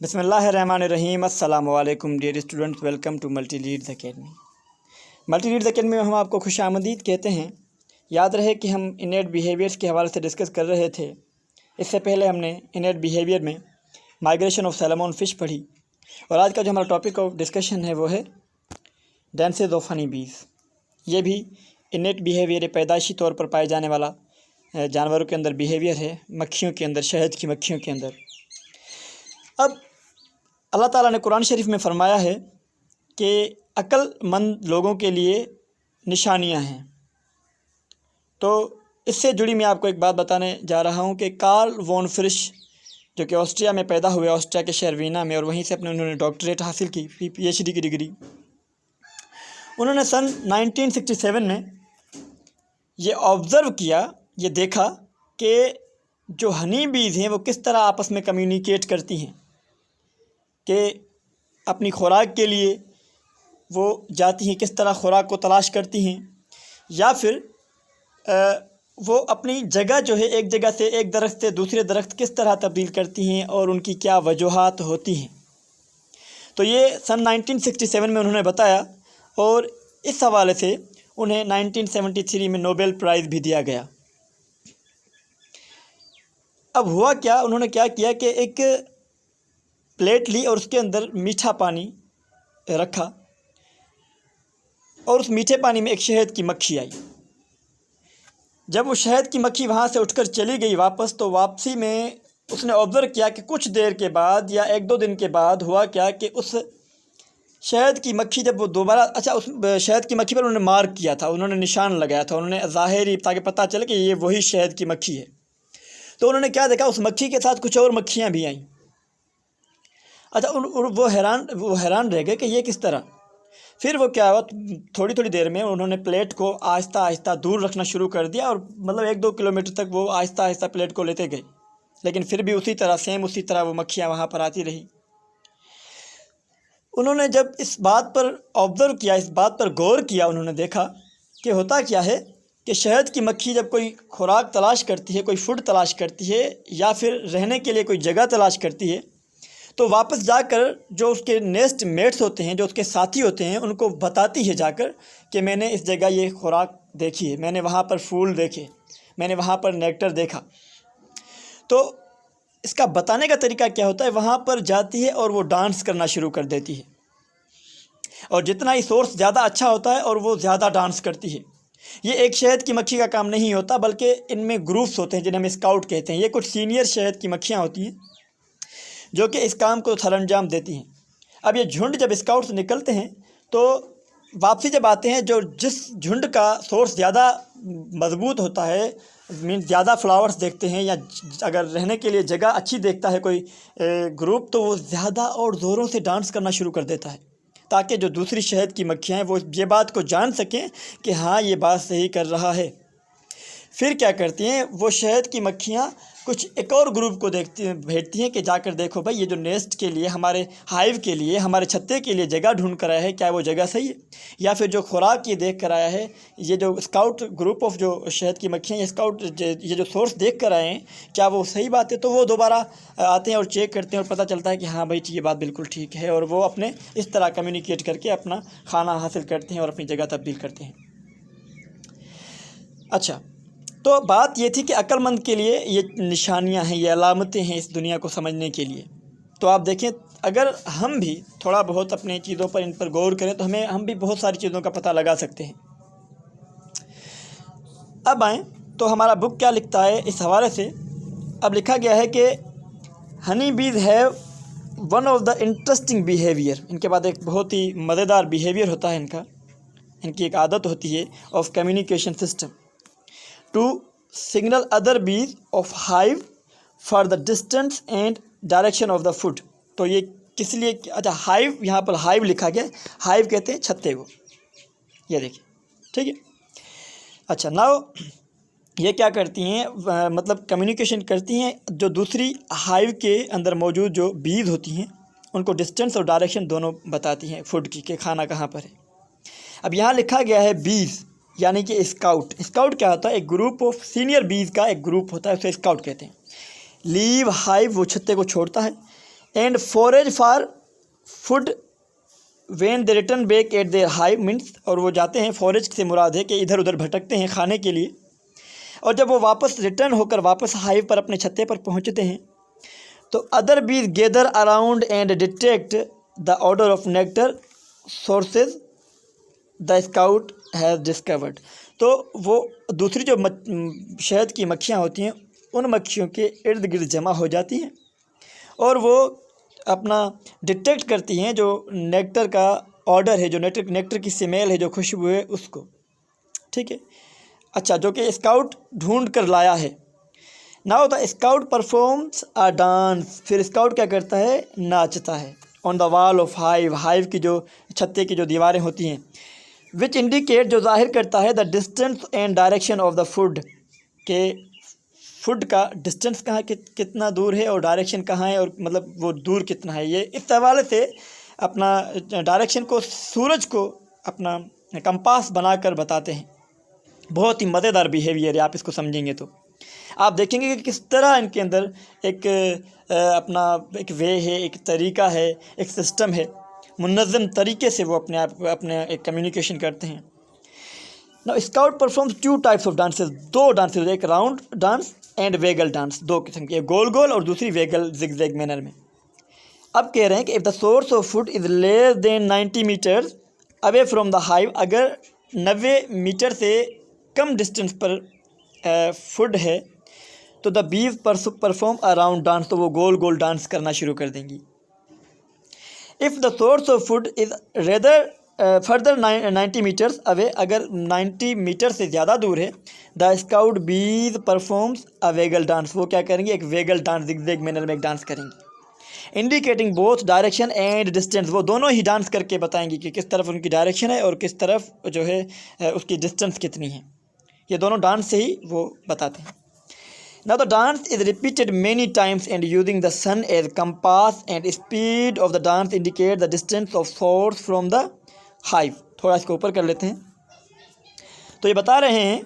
बिस्मिल्लाहिर्रहमानिर्रहीम। अस्सलामु अलैकुम dear students, welcome to Multi Leads Academy. Multi Leads Academy में हम आपको खुशामदीद कहते हैं। याद रहे कि हम इनेट बिहेवियर्स के हवाले से डिस्कस कर रहे थे। इससे पहले हमने इनेट बिहेवियर में माइग्रेशन ऑफ सैलमन फ़िश पढ़ी, और आज का जो हमारा टॉपिक ऑफ डिस्कशन है वो है डांसेस ऑफ हनी बीज। ये भी इनेट बिहेवियर, पैदाइशी तौर पर पाए जाने वाला जानवरों के अंदर बिहेवियर है, मक्खियों के अंदर, शहद की मक्खियों के अंदर। अब अल्लाह ताला ने कुरान शरीफ में फ़रमाया है कि अक्लमंद लोगों के लिए निशानियां हैं। तो इससे जुड़ी मैं आपको एक बात बताने जा रहा हूं कि कार्ल वॉन फ्रिश, जो कि ऑस्ट्रिया में पैदा हुए, ऑस्ट्रिया के शहर वीना में, और वहीं से उन्होंने डॉक्टरेट हासिल की, PhD की डिग्री। उन्होंने सन 1967 में ये ऑब्ज़र्व किया, ये देखा कि जो हनी बीज़ हैं वो किस तरह आपस में कम्युनिकेट करती हैं, कि अपनी खुराक के लिए वो जाती हैं, किस तरह खुराक को तलाश करती हैं, या फिर वो अपनी जगह जो है, एक जगह से, एक दरख्त से दूसरे दरख्त किस तरह तब्दील करती हैं और उनकी क्या वजूहात होती हैं। तो ये सन 1967 में उन्होंने बताया, और इस हवाले से उन्हें 1973 में नोबेल प्राइज़ भी दिया गया। अब हुआ क्या, उन्होंने क्या किया कि एक प्लेट ली और उसके अंदर मीठा पानी रखा, और उस मीठे पानी में एक शहद की मक्खी आई। जब वो शहद की मक्खी वहाँ से उठकर चली गई वापस, तो वापसी में उसने ऑब्ज़र्व किया कि कुछ देर के बाद या 1-2 दिन के बाद हुआ क्या कि उस शहद की मक्खी जब वो दोबारा, उस शहद की मक्खी पर उन्होंने मार्क किया था, उन्होंने निशान लगाया था, उन्होंने ज़ाहिरी, ताकि पता चले कि ये वही शहद की मक्खी है। तो उन्होंने क्या देखा, उस मक्खी के साथ कुछ और मक्खियाँ भी आईं। वो हैरान रह गए कि ये किस तरह। फिर वो क्या हुआ, थोड़ी थोड़ी देर में उन्होंने प्लेट को आहिस्ता आहिस्ता दूर रखना शुरू कर दिया, और मतलब 1-2 किलोमीटर तक वो आहिस्ता आहिस्ता प्लेट को लेते गए, लेकिन फिर भी उसी तरह वो मक्खियाँ वहाँ पर आती रही। उन्होंने जब इस बात पर ऑब्ज़र्व किया, इस बात पर गौर किया, उन्होंने देखा कि होता क्या है कि शहद की मक्खी जब कोई खुराक तलाश करती है, कोई फूड तलाश करती है, या फिर रहने के लिए कोई जगह तलाश करती है, तो वापस जाकर जो उसके नेस्ट मेट्स होते हैं, जो उसके साथी होते हैं, उनको बताती है जाकर कि मैंने इस जगह ये खुराक देखी है, मैंने वहाँ पर फूल देखे, मैंने वहाँ पर नेक्टर देखा। तो इसका बताने का तरीका क्या होता है, वहाँ पर जाती है और वो डांस करना शुरू कर देती है, और जितना ही सोर्स ज़्यादा अच्छा होता है और वो ज़्यादा डांस करती है। ये एक शहद की मक्खी का काम नहीं होता, बल्कि इनमें ग्रुप्स होते हैं जिन्हें हम स्काउट कहते हैं। ये कुछ सीनियर शहद की मक्खियाँ होती हैं जो कि इस काम को सरअंजाम देती हैं। अब ये झुंड जब स्काउट्स निकलते हैं तो वापसी जब आते हैं, जो जिस झुंड का सोर्स ज़्यादा मजबूत होता है, मीन्स ज़्यादा फ्लावर्स देखते हैं, या अगर रहने के लिए जगह अच्छी देखता है कोई ग्रुप, तो वो ज़्यादा और ज़ोरों से डांस करना शुरू कर देता है, ताकि जो दूसरी शहद की मक्खियाँ हैं वो ये बात को जान सकें कि हाँ, ये बात सही कर रहा है। फिर क्या करती हैं, वो शहद की मक्खियाँ कुछ एक और ग्रुप को भेजती हैं कि जाकर देखो भाई, ये जो नेस्ट के लिए, हमारे हाइव के लिए, हमारे छत्ते के लिए जगह ढूंढ कर आया है, क्या वो जगह सही है, या फिर जो खुराक ये देख कर आया है, ये जो स्काउट ग्रुप ऑफ जो शहद की मक्खियाँ, ये स्काउट ये जो सोर्स देख कर आए हैं, क्या वो सही बात है। तो वो दोबारा आते हैं और चेक करते हैं, और पता चलता है कि हाँ भाई, ये बात बिल्कुल ठीक है, और वो अपने इस तरह कम्युनिकेट करके अपना खाना हासिल करते हैं और अपनी जगह तब्दील करते हैं। अच्छा, तो बात ये थी कि अक्लमंद के लिए ये निशानियां हैं, ये अलामतें हैं इस दुनिया को समझने के लिए। तो आप देखें, अगर हम भी थोड़ा बहुत अपने चीज़ों पर, इन पर गौर करें, तो हम भी बहुत सारी चीज़ों का पता लगा सकते हैं। अब आएँ तो हमारा बुक क्या लिखता है इस हवाले से। अब लिखा गया है कि हनी बीज have one of the interesting behaviour. इनके बाद एक बहुत ही मज़ेदार बिहेवियर होता है इनकी एक आदत होती है of communication system to signal other bees of hive for the distance and direction of the food। तो ये किस लिए, अच्छा, हाइव, यहाँ पर हाइव लिखा गया, हाइव कहते हैं छत्ते को, ये देखिए, ठीक है। अच्छा, नाउ ये क्या करती हैं, मतलब कम्युनिकेशन करती हैं, जो दूसरी हाइव के अंदर मौजूद जो बीज होती हैं, उनको डिस्टेंस और डायरेक्शन दोनों बताती हैं फूड की, कि खाना कहाँ पर है। अब यहाँ लिखा गया है बीज, यानी कि स्काउट। स्काउट क्या होता है, एक ग्रुप ऑफ सीनियर बीज का एक ग्रुप होता है, उसे स्काउट कहते हैं। लीव हाइव, वो छत्ते को छोड़ता है, and forage for food when they return back at there hive means, और वो जाते हैं, फॉरेज से मुराद है कि इधर उधर भटकते हैं खाने के लिए, और जब वो वापस रिटर्न होकर वापस हाइव पर अपने छत्ते पर पहुंचते हैं तो अदर बीज gather around and detect the order of nectar sources the scout has discovered. तो वो दूसरी जो शहद की मक्खियाँ होती हैं उन मक्खियों के इर्द गिर्द जमा हो जाती हैं और वो अपना डिटेक्ट करती हैं जो नेक्टर का ऑर्डर है, जो नेक्टर की स्मेल है, जो खुशबू है उसको, ठीक है। अच्छा, जो कि स्काउट ढूंढ कर लाया है। Now the scout performs a dance, फिर स्काउट क्या करता है, नाचता है on the wall of hive की जो छत्ते की जो दीवारें होती हैं, विच इंडिकेट, जो जाहिर करता है the distance and direction of the food, के फूड का डिस्टेंस कहाँ कितना दूर है और डायरेक्शन कहाँ है, और मतलब वो दूर कितना है। ये इस हवाले से अपना डायरेक्शन को सूरज को अपना कंपास बनाकर बताते हैं। बहुत ही मज़ेदार बिहेवियर है, आप इसको समझेंगे तो आप देखेंगे कि किस तरह इनके अंदर एक अपना एक वे है, एक तरीका है, एक सिस्टम है, मुनज़्ज़म तरीके से वो अपने एक कम्युनिकेशन करते हैं। Now scout performs 2 types of dances, 2 dances, एक round dance and waggle dance, 2 किस्म की, गोल गोल और दूसरी वेगल जिगजैग मैनर में। अब कह रहे हैं कि if the source of food is less than 90 metres away from the hive, अगर 90 मीटर से कम डिस्टेंस पर फूड है तो the bees perform a round dance, तो वो गोल गोल डांस करना शुरू कर देंगी। If the source of food is rather further 90 metres away, अगर 90 मीटर से ज़्यादा दूर है, the scout bees performs a waggle dance, वो क्या करेंगे, एक वेगल डांस जिगजैग मैनर में एक डांस करेंगी। Indicating both direction and distance, वो दोनों ही डांस करके बताएंगी कि किस तरफ उनकी डायरेक्शन है और किस तरफ जो है उसकी डिस्टेंस कितनी है। ये दोनों डांस से ही वो बताते हैं। Now the dance is repeated many times and using the sun as compass and speed of the dance indicate the distance of source from the hive। थोड़ा इसको ऊपर कर लेते हैं। तो ये बता रहे हैं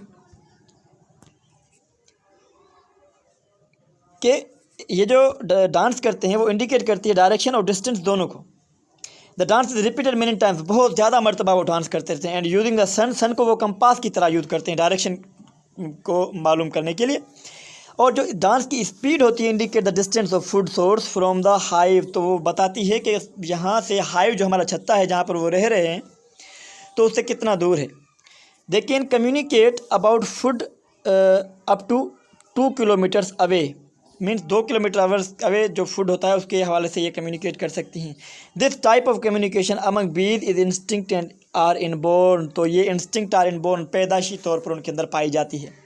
कि ये जो डांस करते हैं वो इंडिकेट करती है डायरेक्शन और डिस्टेंस दोनों को। The dance is repeated many times, बहुत ज़्यादा मरतबा वो डांस करते रहते हैं। एंड यूजिंग द सन को वो कंपास की तरह यूज़ करते हैं डायरेक्शन को मालूम करने के लिए। और जो डांस की स्पीड होती है indicate the distance of food source from the hive, तो वो बताती है कि यहाँ से हाइव जो हमारा छत्ता है जहाँ पर वो रह रहे हैं तो उससे कितना दूर है। They can communicate about food up to 2 kilometres away, means 2 kilometre hours away जो फूड होता है उसके हवाले से ये कम्युनिकेट कर सकती हैं। This type of communication among bees is instinct and are inborn, तो ये इंस्टिंक्ट आर इनबोर्न पैदाशी तौर पर उनके अंदर पाई जाती है।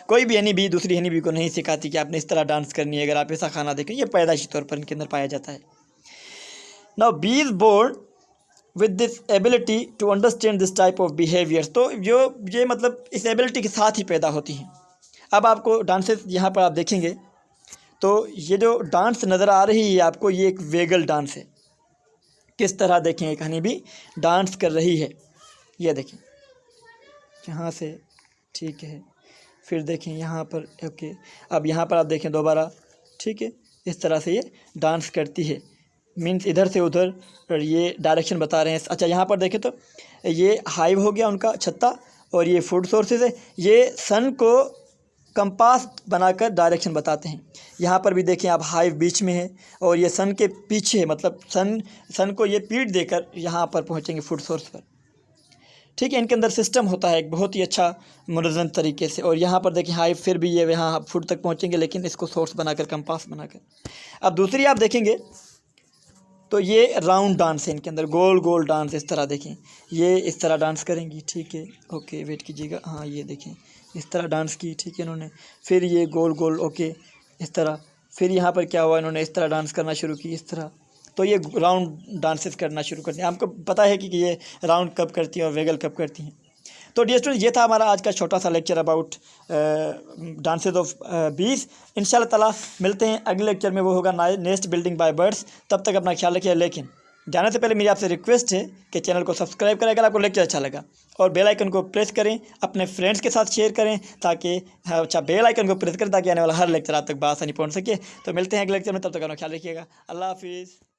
कोई भी हनी बी दूसरी हनी बी को नहीं सिखाती कि आपने इस तरह डांस करनी है, अगर आप ऐसा खाना देखें, ये पैदाशी तौर पर इनके अंदर पाया जाता है। Now bees born with this ability to understand this type of behaviours, तो ये मतलब इस एबिलिटी के साथ ही पैदा होती हैं। अब आपको डांसेस यहाँ पर आप देखेंगे तो ये जो डांस नज़र आ रही है आपको, ये एक वेगल डांस है। किस तरह देखें, एक हनी भी डांस कर रही है, ये देखें यहाँ से, ठीक है, फिर देखें यहाँ पर, ओके, अब यहाँ पर आप देखें दोबारा, ठीक है, इस तरह से ये डांस करती है, मीन्स इधर से उधर, और ये डायरेक्शन बता रहे हैं। अच्छा, यहाँ पर देखें तो ये हाइव हो गया उनका छत्ता और ये फूड सोर्सेज है, ये सन को कंपास बनाकर डायरेक्शन बताते हैं। यहाँ पर भी देखें आप, हाइव बीच में है और ये सन के पीछे है, मतलब सन को ये पीठ देकर यहाँ पर पहुँचेंगे फूड सोर्स पर, ठीक है। इनके अंदर सिस्टम होता है एक बहुत ही अच्छा मुनज़्ज़म तरीके से। और यहाँ पर देखें हाइव, फिर भी ये यहाँ फूड तक पहुँचेंगे लेकिन इसको सोर्स बनाकर, कंपास बनाकर। अब दूसरी आप देखेंगे तो ये राउंड डांस है, इनके अंदर गोल गोल डांस, इस तरह देखें, ये इस तरह डांस करेंगी, ठीक है, ओके, वेट कीजिएगा, हाँ ये देखें इस तरह डांस की, ठीक है इन्होंने, फिर ये गोल गोल, ओके, इस तरह, फिर यहाँ पर क्या हुआ, इन्होंने इस तरह डांस करना शुरू की, इस तरह, तो ये राउंड डांसेस करना शुरू करती हैं। आपको पता है कि ये राउंड कब करती हैं और वेगल कब करती हैं। तो डियर स्टूडेंट, ये था हमारा आज का छोटा सा लेक्चर अबाउट डांसेस ऑफ बीज। इंशाल्लाह ताला मिलते हैं अगले लेक्चर में, वो होगा नेस्ट बिल्डिंग बाय बर्ड्स। तब तक अपना ख्याल रखिए, लेकिन जाने से पहले मेरी आपसे रिक्वेस्ट है कि चैनल को सब्सक्राइब करें अगर आपको लेक्चर अच्छा लगा, और बेल आइकन को प्रेस करें, अपने फ्रेंड्स के साथ शेयर करें ताकि बेल आइकन को प्रेस करें ताकि आने वाला हर लेक्चर आप तक बआसानी पहुंच सके। तो मिलते हैं अगले लेक्चर में, तब तक अपना ख्याल रखिएगा। अल्लाह हाफिज़।